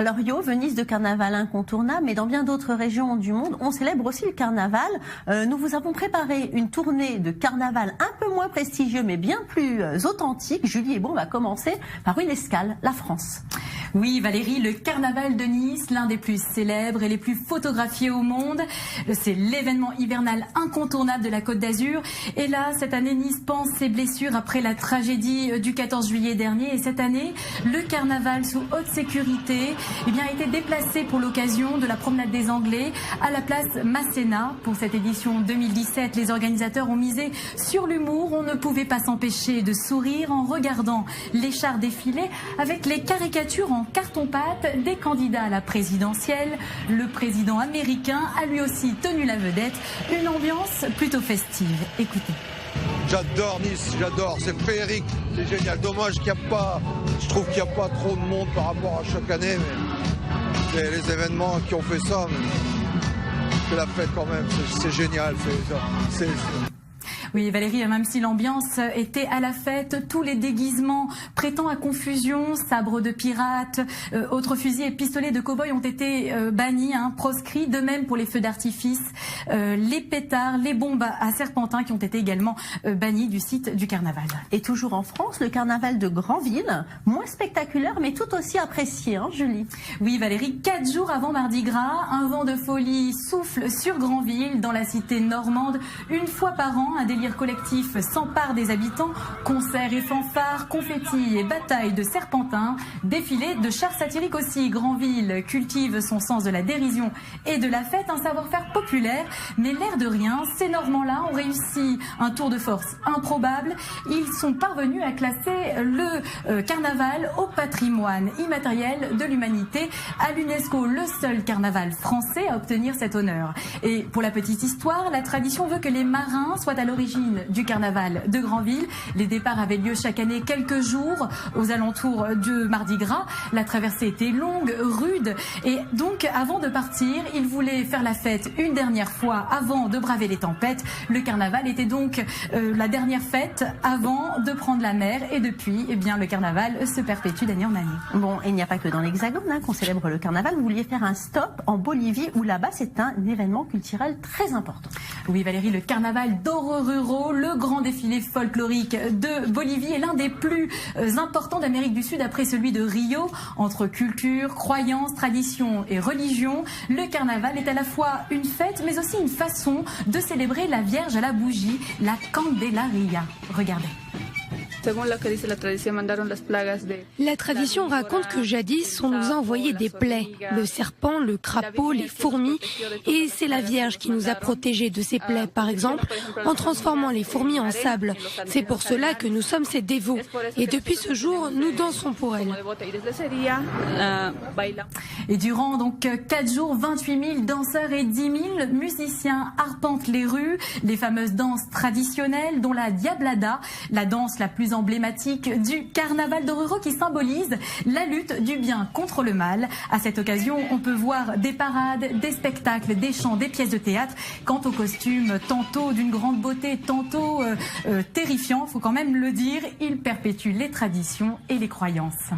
Alors Rio, Venise de carnaval incontournable, mais dans bien d'autres régions du monde, on célèbre aussi le carnaval. Nous vous avons préparé une tournée de carnaval un peu moins prestigieux, mais bien plus authentique. Julie Ebon va commencer par une escale, la France. Oui Valérie, le carnaval de Nice, l'un des plus célèbres et les plus photographiés au monde. C'est l'événement hivernal incontournable de la Côte d'Azur. Et là, cette année, Nice pense ses blessures après la tragédie du 14 juillet dernier. Et cette année, le carnaval sous haute sécurité a été déplacé pour l'occasion de la promenade des Anglais à la place Masséna. Pour cette édition 2017, les organisateurs ont misé sur l'humour. On ne pouvait pas s'empêcher de sourire en regardant les chars défiler avec les caricatures en carton-pâte des candidats à la présidentielle. Le président américain a lui aussi tenu la vedette. Une ambiance plutôt festive. Écoutez. J'adore Nice, j'adore, c'est féerique, c'est génial. Dommage qu'il n'y a pas, je trouve qu'il n'y a pas trop de monde par rapport à chaque année, mais les événements qui ont fait ça, c'est la fête quand même, c'est génial. Oui Valérie, même si l'ambiance était à la fête, tous les déguisements prêtant à confusion, sabres de pirates, autres fusils et pistolets de cow-boys ont été bannis, proscrits. De même pour les feux d'artifice, les pétards, les bombes à serpentin qui ont été également bannis du site du carnaval. Et toujours en France, le carnaval de Granville, moins spectaculaire mais tout aussi apprécié, Julie. Oui Valérie, 4 jours avant Mardi Gras, un vent de folie souffle sur Granville, dans la cité normande. Une fois par an, un délire collectif s'empare des habitants. Concerts et fanfares, confettis et batailles de serpentins, défilés de chars satiriques aussi. Granville cultive son sens de la dérision et de la fête, un savoir-faire populaire. Mais l'air de rien, ces Normands-là ont réussi un tour de force improbable. Ils sont parvenus à classer le carnaval au patrimoine immatériel de l'humanité. À l'UNESCO, le seul carnaval français à obtenir cet honneur. Et pour la petite histoire, la tradition veut que les marins soient à l'origine du carnaval de Granville. Les départs avaient lieu chaque année quelques jours aux alentours de Mardi Gras. La traversée était longue, rude, et donc avant de partir, ils voulaient faire la fête une dernière fois avant de braver les tempêtes. Le carnaval était donc la dernière fête avant de prendre la mer, et depuis, le carnaval se perpétue d'année en année. Bon, il n'y a pas que dans l'Hexagone qu'on célèbre le carnaval. Vous vouliez faire un stop en Bolivie, où là-bas c'est un événement culturel très important. Oui Valérie, le carnaval d'Oruro, le grand défilé folklorique de Bolivie, est l'un des plus importants d'Amérique du Sud après celui de Rio. Entre culture, croyances, tradition et religion, le carnaval est à la fois une fête mais aussi une façon de célébrer la Vierge à la bougie, la Candelaria. Regardez. La tradition raconte que jadis, on nous a envoyé des plaies, le serpent, le crapaud, les fourmis, et c'est la Vierge qui nous a protégés de ces plaies, par exemple, en transformant les fourmis en sable. C'est pour cela que nous sommes ses dévots, et depuis ce jour, nous dansons pour elle. Et durant 4 jours, 28 000 danseurs et 10 000 musiciens arpentent les rues, les fameuses danses traditionnelles, dont la Diablada, la danse la plus emblématique du carnaval d'Oruro, qui symbolise la lutte du bien contre le mal. À cette occasion, on peut voir des parades, des spectacles, des chants, des pièces de théâtre. Quant aux costumes, tantôt d'une grande beauté, tantôt terrifiants, faut quand même le dire, ils perpétuent les traditions et les croyances.